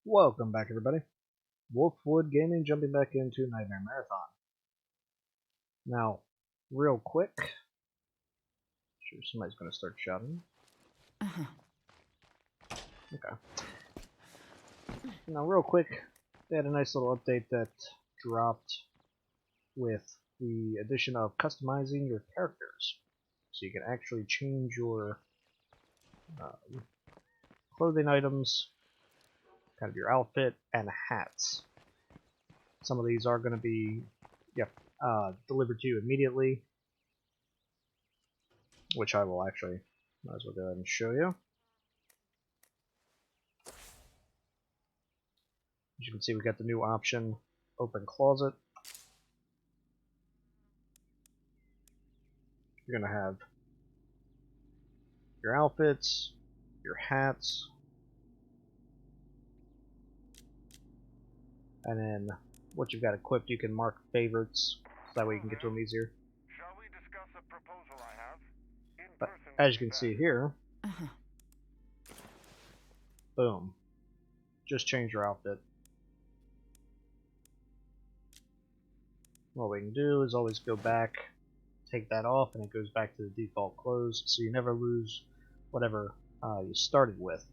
Welcome back, everybody. Wolfwood Gaming jumping back into Nightmare Marathon. Now, real quick, sure somebody's going to start shouting. Okay. Now, real quick, they had a nice little update that dropped with the addition of customizing your characters. So you can actually change your clothing items, kind of your outfit, and hats. Some of these are going to be delivered to you immediately, which I will actually, might as well go ahead and show you. As you can see, we got the new option, Open Closet. You're going to have your outfits, your hats, and then what you've got equipped, you can mark favorites, so that way you can get to them easier. Shall we discuss a proposal I have? But as you can see here, boom, just change your outfit. What we can do is always go back, take that off, and it goes back to the default clothes, so you never lose whatever you started with.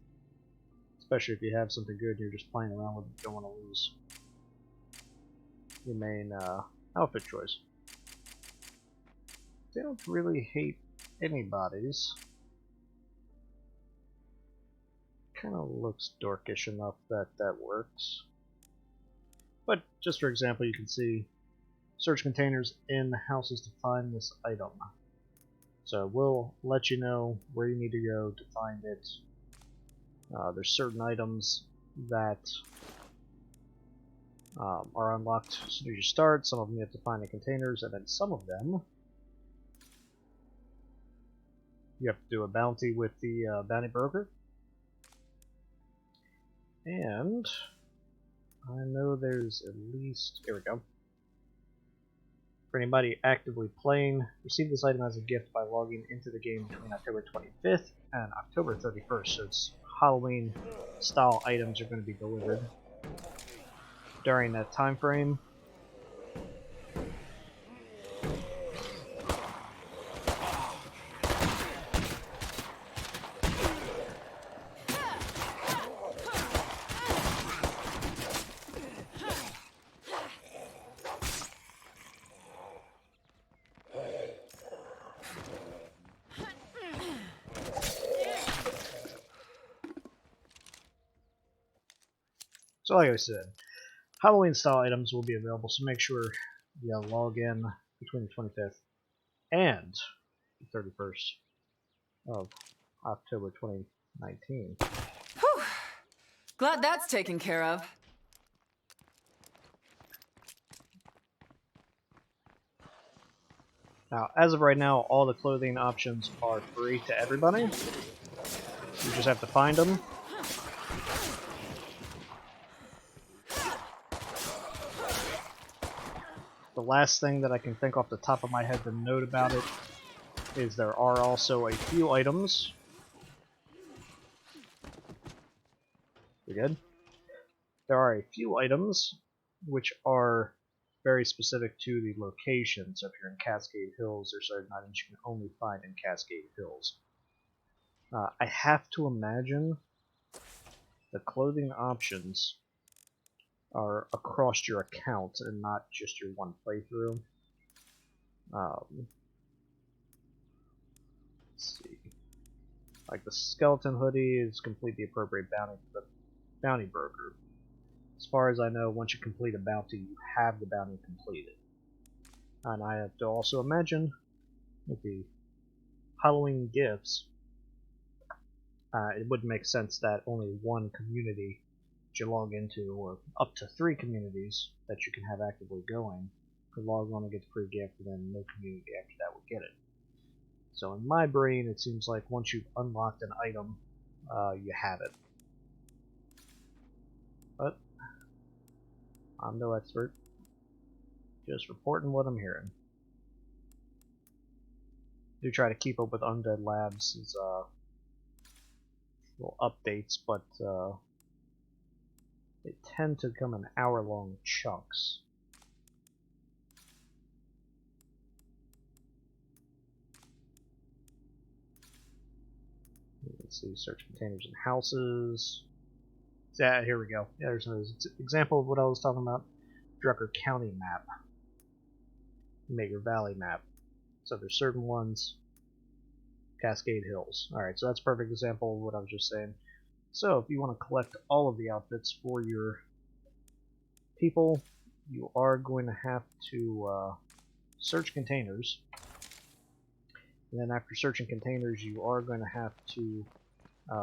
Especially if you have something good and you're just playing around with it, you don't want to lose your main outfit choice. They don't really hate anybody's. Kind of looks dorkish enough that that works. But just for example, you can see search containers in the houses to find this item. So we'll let you know where you need to go to find it. There's certain items that are unlocked as soon as you start. Some of them you have to find in containers, and then some of them you have to do a bounty with the bounty broker. And I know there's at least, here we go. For anybody actively playing, receive this item as a gift by logging into the game between October 25th and October 31st. So it's Halloween style items are going to be delivered during that time frame. So like I said, Halloween style items will be available, so make sure you log in between the 25th and the 31st of October 2019. Whew. Glad that's taken care of. Now, as of right now, all the clothing options are free to everybody. You just have to find them. The last thing that I can think off the top of my head to note about it is there are also a few items. We good? There are a few items which are very specific to the location. So if you're in Cascade Hills, there's certain items you can only find in Cascade Hills. I have to imagine the clothing options are across your account and not just your one playthrough. Let's see. Like the skeleton hoodie is completely appropriate bounty for the bounty broker. As far as I know, once you complete a bounty, you have the bounty completed. And I have to also imagine with the Halloween gifts, it would make sense that only one community that you log into, or up to 3 communities that you can have actively going, could log on and get the free gift, and then no community after that would get it. So in my brain, it seems like once you've unlocked an item, you have it. But I'm no expert. Just reporting what I'm hearing. Do try to keep up with Undead Labs' little updates, but They tend to come in hour-long chunks. Let's see, search containers and houses. Yeah, here we go. Yeah, there's an example of what I was talking about. Drucker County map. Maker Valley map. So there's certain ones. Cascade Hills. Alright, so that's a perfect example of what I was just saying. So if you want to collect all of the outfits for your people, you are going to have to search containers. And then after searching containers, you are going to have to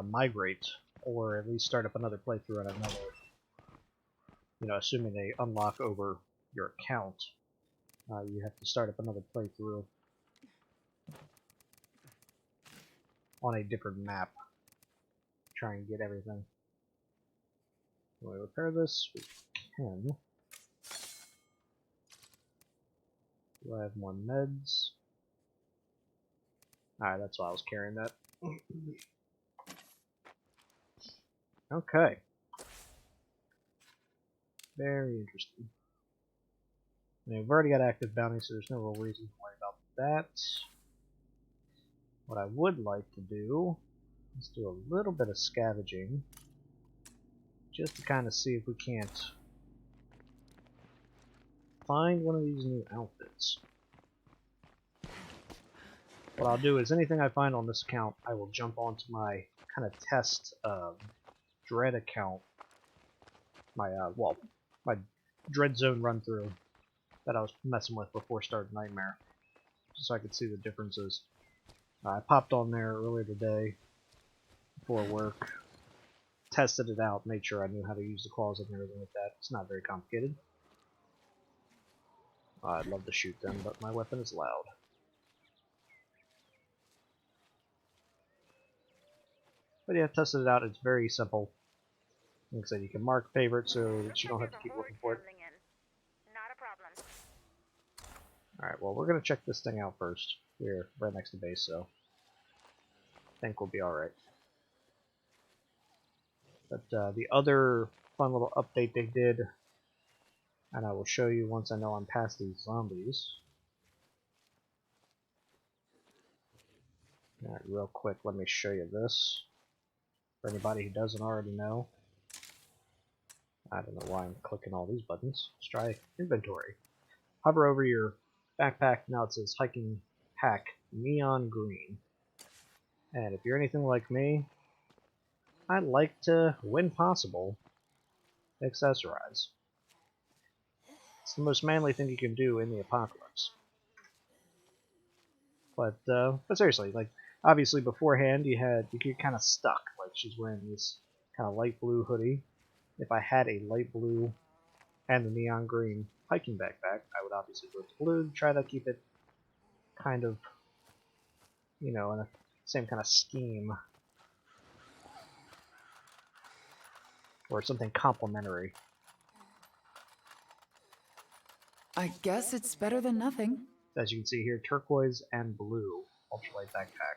migrate, or at least start up another playthrough on another, assuming they unlock over your account. You have to start up another playthrough on a different map. Try and get everything. Can we repair this? We can. Do I have more meds? Alright, that's why I was carrying that. Okay. Very interesting. I mean, we've already got active bounties, so there's no real reason to worry about that. What I would like to do is do a little bit of scavenging, just to kind of see if we can't find one of these new outfits. What I'll do is anything I find on this account, I will jump onto my kind of test Dread account, my my Dread Zone run through that I was messing with before starting Nightmare, just so I could see the differences. I popped on there earlier today before work, tested it out, made sure I knew how to use the claws and everything like that. It's not very complicated. I'd love to shoot them, but my weapon is loud. But yeah, tested it out. It's very simple. Like I said, you can mark favorites so that you don't have to keep looking for it. Alright, well, we're going to check this thing out first. We're right next to base, so I think we'll be alright. But the other fun little update they did, and I will show you once I know I'm past these zombies. Alright, real quick, let me show you this. For anybody who doesn't already know. I don't know why I'm clicking all these buttons. Let's try inventory. Hover over your backpack, now it says hiking pack neon green. And if you're anything like me, I'd like to, when possible, accessorize. It's the most manly thing you can do in the apocalypse. But seriously, like, obviously beforehand you get kind of stuck. Like, she's wearing this kind of light blue hoodie. If I had a light blue and the neon green hiking backpack, I would obviously go to blue to try to keep it kind of, in the same kind of scheme. Or something complementary. I guess it's better than nothing. As you can see here, turquoise and blue ultralight backpack.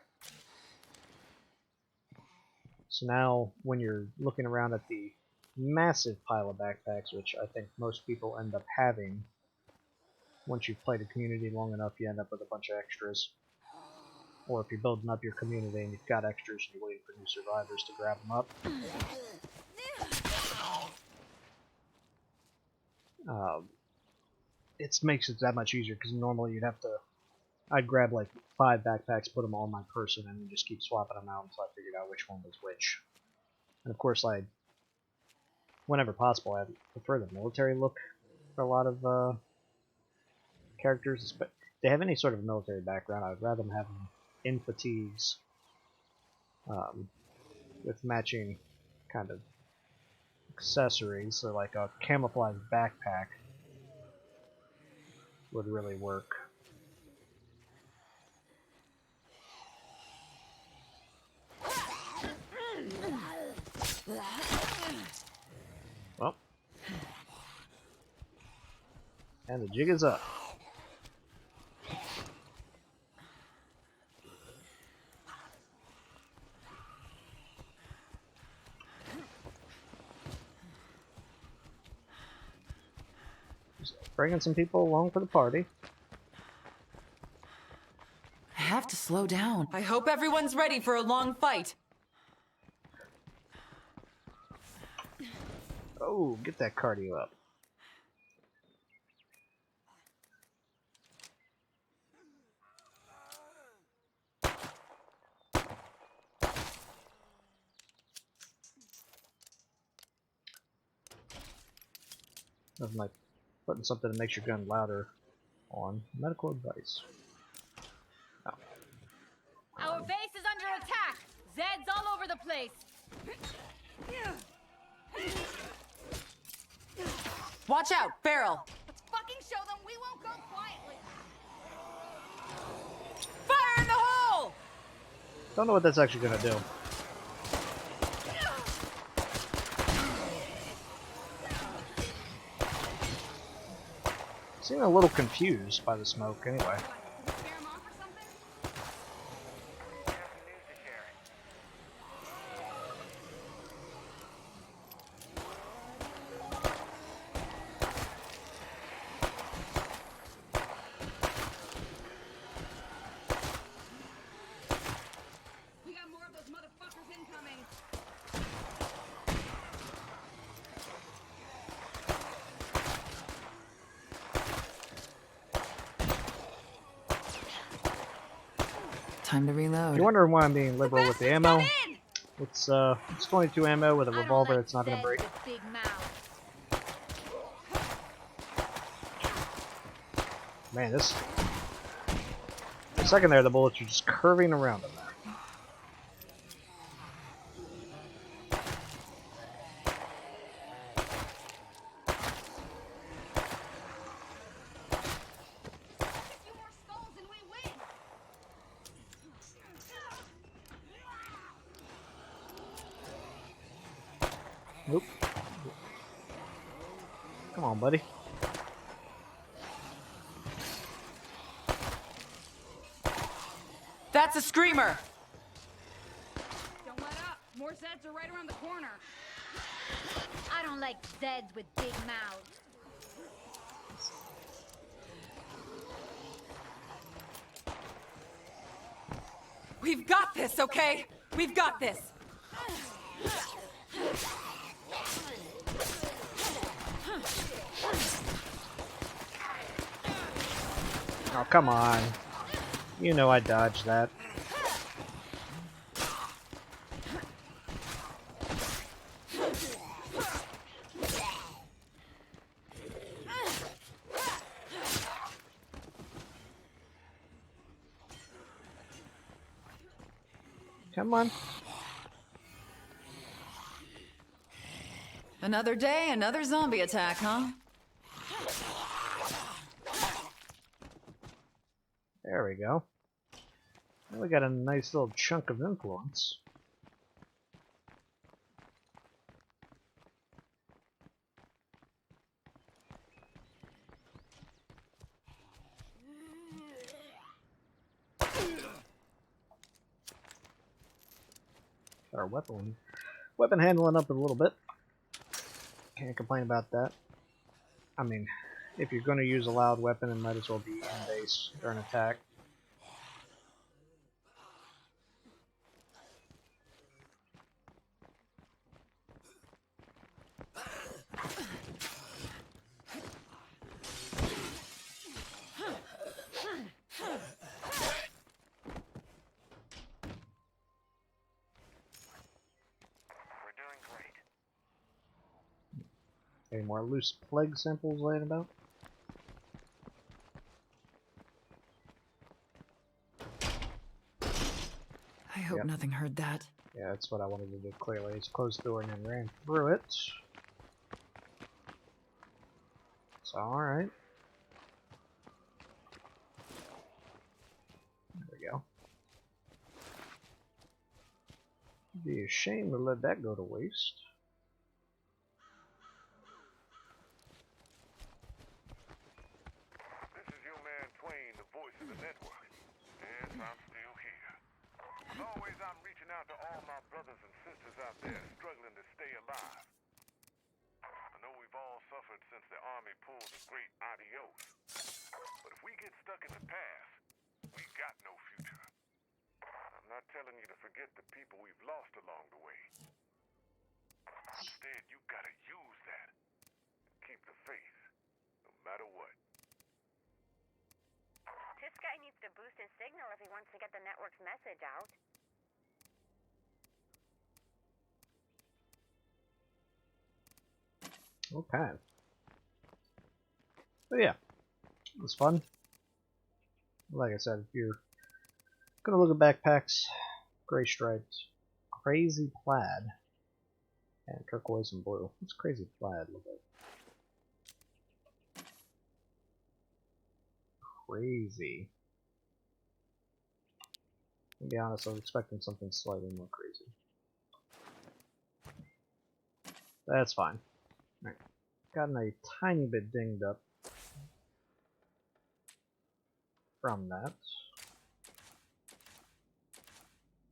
So now, when you're looking around at the massive pile of backpacks, which I think most people end up having, once you've played a community long enough, you end up with a bunch of extras. Or if you're building up your community and you've got extras and you're waiting for new survivors to grab them up. It makes it that much easier, because normally I'd grab like 5 backpacks, put them all on my person, and then just keep swapping them out until I figured out which one was which. And of course, whenever possible, I prefer the military look for a lot of characters. But if they have any sort of military background, I'd rather them have them in fatigues, with matching kind of accessories. So like a camouflage backpack would really work. Well, and the jig is up. Just bringing some people along for the party. I have to slow down. I hope everyone's ready for a long fight. Oh, get that cardio up. Nothing like putting something that makes your gun louder on. Medical advice. Oh. Our base is under attack! Zed's all over the place! Watch out, barrel! Let's fucking show them we won't go quietly! Fire in the hole! Don't know what that's actually gonna do. Seem a little confused by the smoke anyway. Scare 'em off or something? We have some news to share. We got more of those motherfuckers incoming! Time to reload. You're wondering why I'm being liberal with the ammo? Get in! It's 22 ammo with a I don't revolver like that's not gonna Zeds break. with big mouths. Man, this. For a second there, the bullets are just curving around him there. A few more skulls and we win! Nope. Come on, buddy. That's a screamer! Don't let up! More Zeds are right around the corner! I don't like Zeds with big mouths. We've got this, okay? We've got this! Oh, come on. You know I dodged that. Come on. Another day, another zombie attack, huh? There we go. Now we got a nice little chunk of influence. Got our weapon handling up a little bit. Can't complain about that. I mean, if you're going to use a loud weapon, it might as well be in base during attack. We're doing great. Any more loose plague samples laying about? I hope Yep. nothing heard that. Yeah, that's what I wanted to do clearly. It's closed the door and then ran through it. So, alright. There we go. It'd be a shame to let that go to waste. This is your man Twain, the voice of the network. Yes, I'm still here. As always, I'm reaching out to all my brothers and sisters out there struggling to stay alive. I know we've all suffered since the army pulled the great adios. But if we get stuck in the past, we got no future. I'm not telling you to forget the people we've lost along the way. Instead, you gotta use that and keep the faith, no matter what. This guy needs to boost his signal if he wants to get the network's message out. Okay. But yeah, it was fun. Like I said, if you're gonna look at backpacks, gray stripes, crazy plaid, and turquoise and blue. What's crazy plaid look like? Crazy. To be honest, I was expecting something slightly more crazy. That's fine. Alright. Gotten a tiny bit dinged up from that.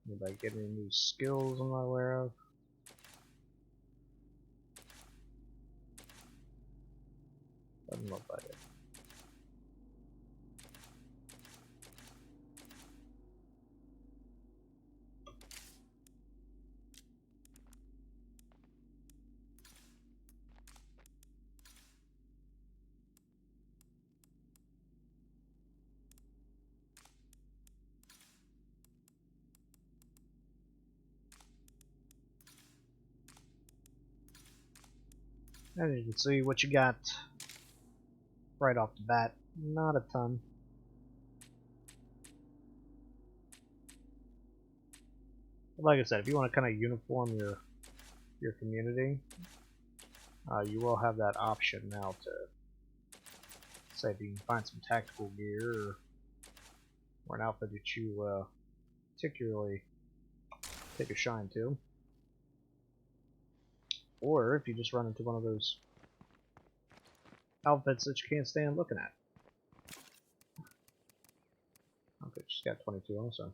Anybody get any new skills I'm not aware of? Doesn't look like it. As you can see, what you got right off the bat, not a ton. Like I said, if you want to kind of uniform your community, you will have that option now to say if you can find some tactical gear or an outfit that you particularly take a shine to. Or if you just run into one of those outfits that you can't stand looking at. Okay, she's got 22 also.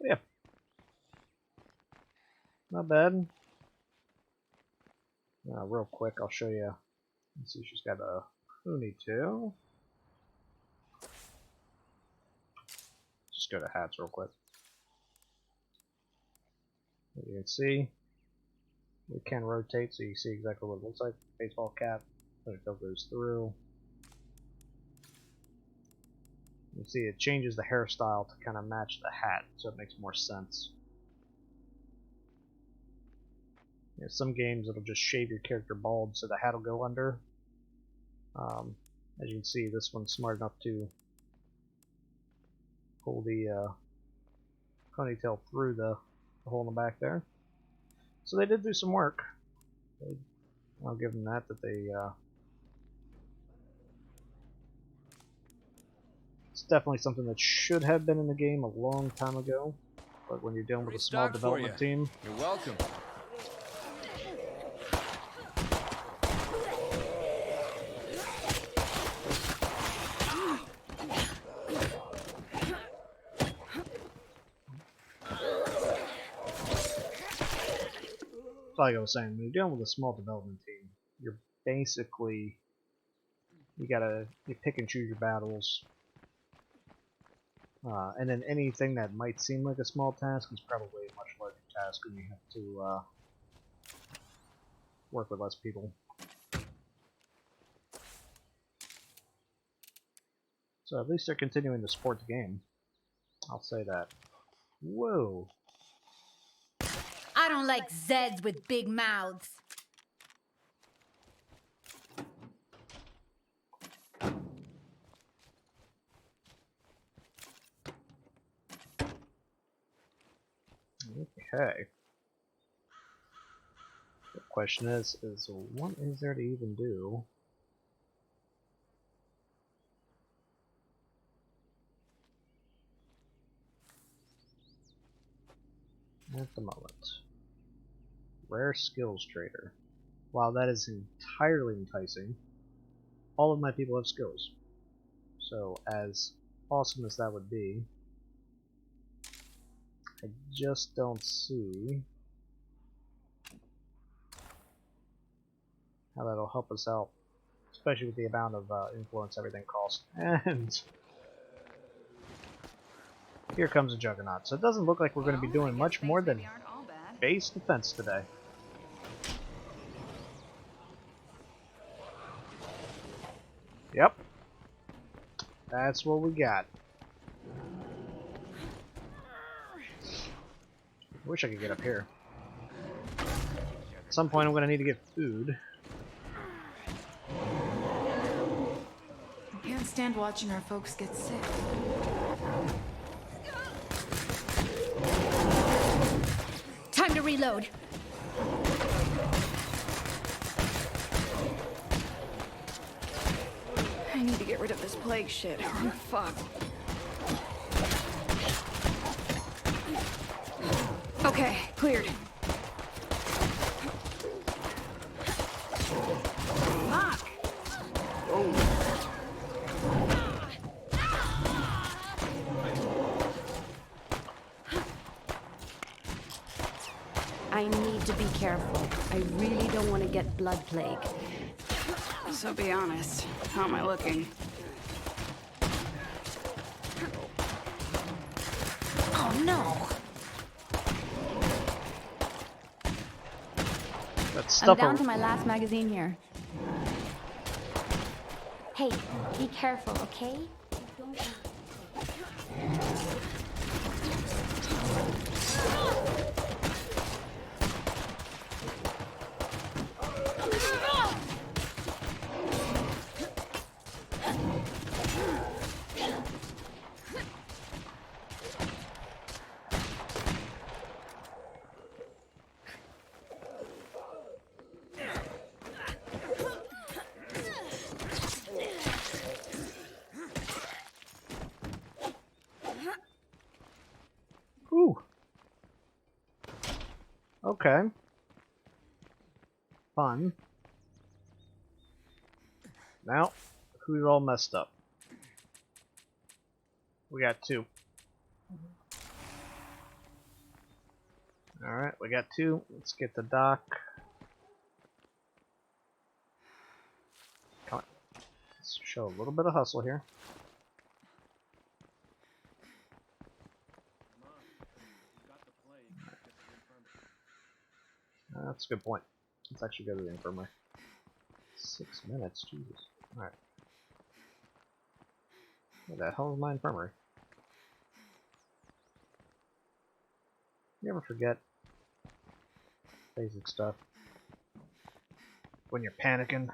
Yeah. Not bad. Real quick, I'll show you. Let's see, she's got a Hoonie too. Just go to hats real quick. As you can see, we can rotate so you see exactly what it looks like. Baseball cap, when it goes through. You see it changes the hairstyle to kind of match the hat, so it makes more sense. You know, some games it'll just shave your character bald so the hat will go under. As you can see, this one's smart enough to pull the ponytail through the hole in the back there. So they did do some work. I'll give them that they it's definitely something that should have been in the game a long time ago, but when you're dealing with a small development team, you're welcome. like I was saying, when you're dealing with a small development team, you're basically you pick and choose your battles, and then anything that might seem like a small task is probably a much larger task, and you have to work with less people. So at least they're continuing to support the game. I'll say that. Whoa. I don't like Zeds with big mouths. Okay. The question is what is there to even do? at the moment. Rare skills trader. While that is entirely enticing, all of my people have skills. So as awesome as that would be, I just don't see how that'll help us out, especially with the amount of influence everything costs. And here comes a Juggernaut. So it doesn't look like we're going to be doing much more than base defense today. Yep. That's what we got. Wish I could get up here. At some point I'm going to need to get food. I can't stand watching our folks get sick. Time to reload. I need to get rid of this plague shit, or I'm fucked. Okay, cleared. Fuck! I need to be careful. I really don't want to get blood plague. So be honest, how am I looking? Oh no! That I'm stuff down to my last magazine here. Hey, be careful, okay? Ooh. Okay. Fun. Now, who's all messed up? We got two. Alright, we got two. Let's get the doc. Come on. Let's show a little bit of hustle here. That's a good point. Let's actually go to the infirmary. 6 minutes, Jesus. Alright. Where the hell is my infirmary? You ever forget basic stuff when you're panicking?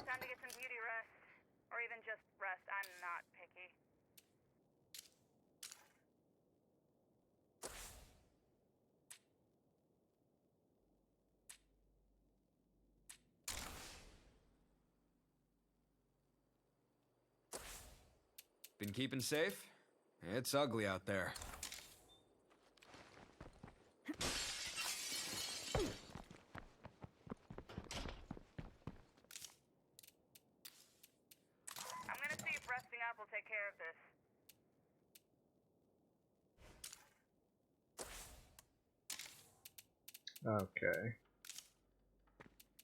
Time to get some beauty rest. Or even just rest. I'm not picky. Been keeping safe? It's ugly out there. I'm gonna see if resting up will take care of this. Okay.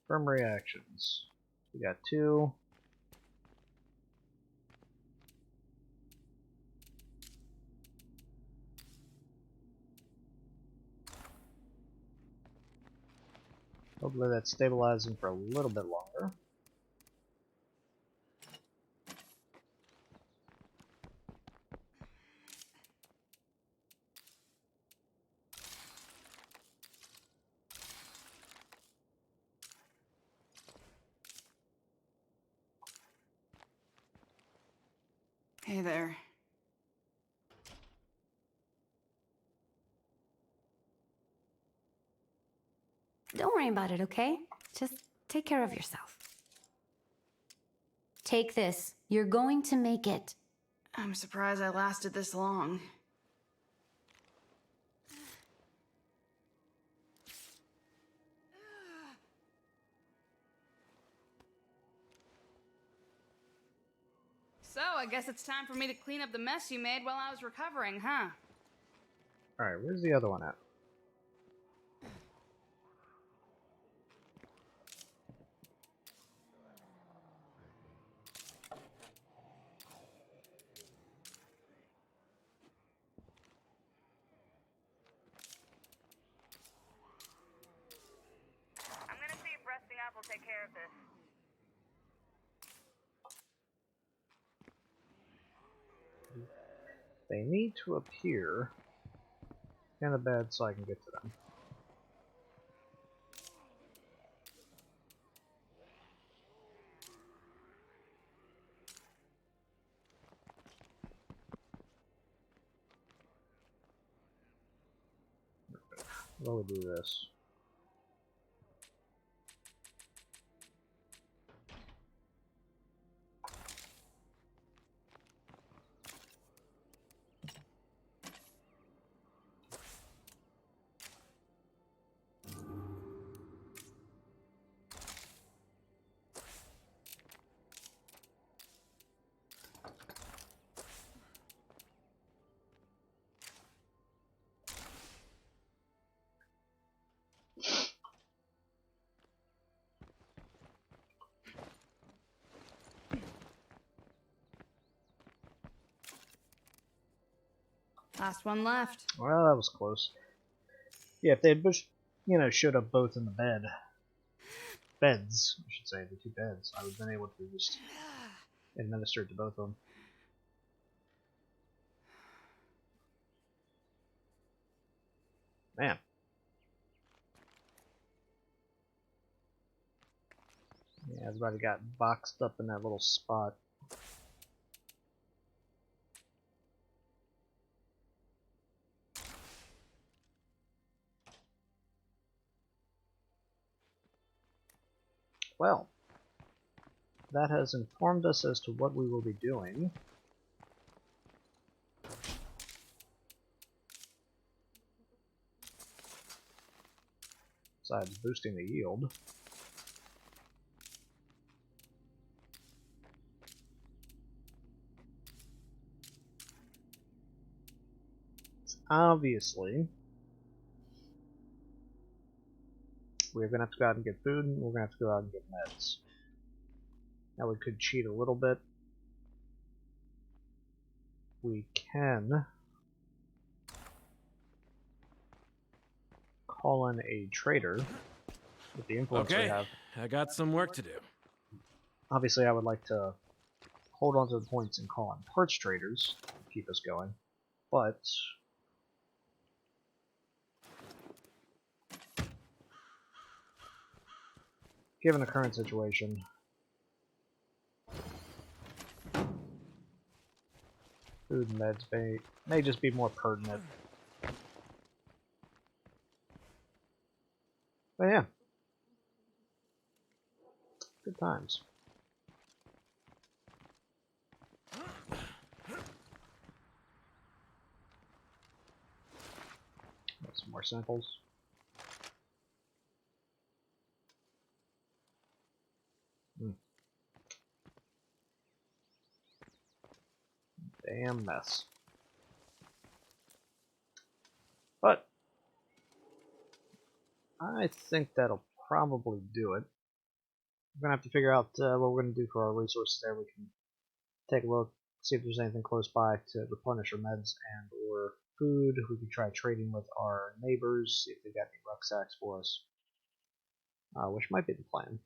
Firm reactions. We got two. Hopefully that's stabilizing for a little bit longer. Hey there. Don't worry about it, okay? Just take care of yourself. Take this. You're going to make it. I'm surprised I lasted this long. So, I guess it's time for me to clean up the mess you made while I was recovering, huh? Alright, where's the other one at? I'm gonna see if resting up will take care of this. They need to appear in the bed so I can get to them. How do we do this? Last one left. Well, that was close. Yeah, if they had showed up both in the beds, I should say, the two beds, I would have been able to just administer it to both of them. Man. Yeah, everybody got boxed up in that little spot. Well, that has informed us as to what we will be doing. Besides boosting the yield. Obviously, we're going to have to go out and get food, and we're going to have to go out and get meds. Now we could cheat a little bit. We can call in a trader with the influence we Okay, have. I got some work to do. Obviously, I would like to hold on to the points and call in parts traders to keep us going, but given the current situation, food and meds may just be more pertinent. But yeah, good times. Got some more samples. Damn mess. But I think that'll probably do it. We're gonna have to figure out what we're gonna do for our resources there. We can take a look, see if there's anything close by to replenish our meds and or food. We can try trading with our neighbors, see if they got any rucksacks for us, which might be the plan.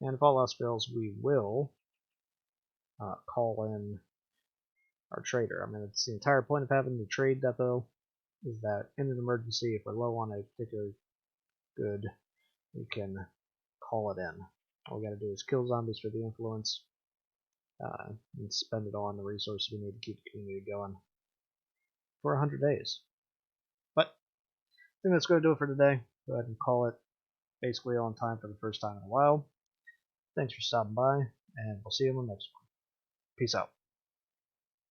And if all else fails, we will call in our trader. I mean, it's the entire point of having the trade depot is that in an emergency, if we're low on a particular good, we can call it in. All we gotta do is kill zombies for the influence, and spend it on the resources we need to keep the community going for 100 days. But I think that's going to do it for today. Go ahead and call it basically on time for the first time in a while. Thanks for stopping by, and we'll see you in the next one. Peace out.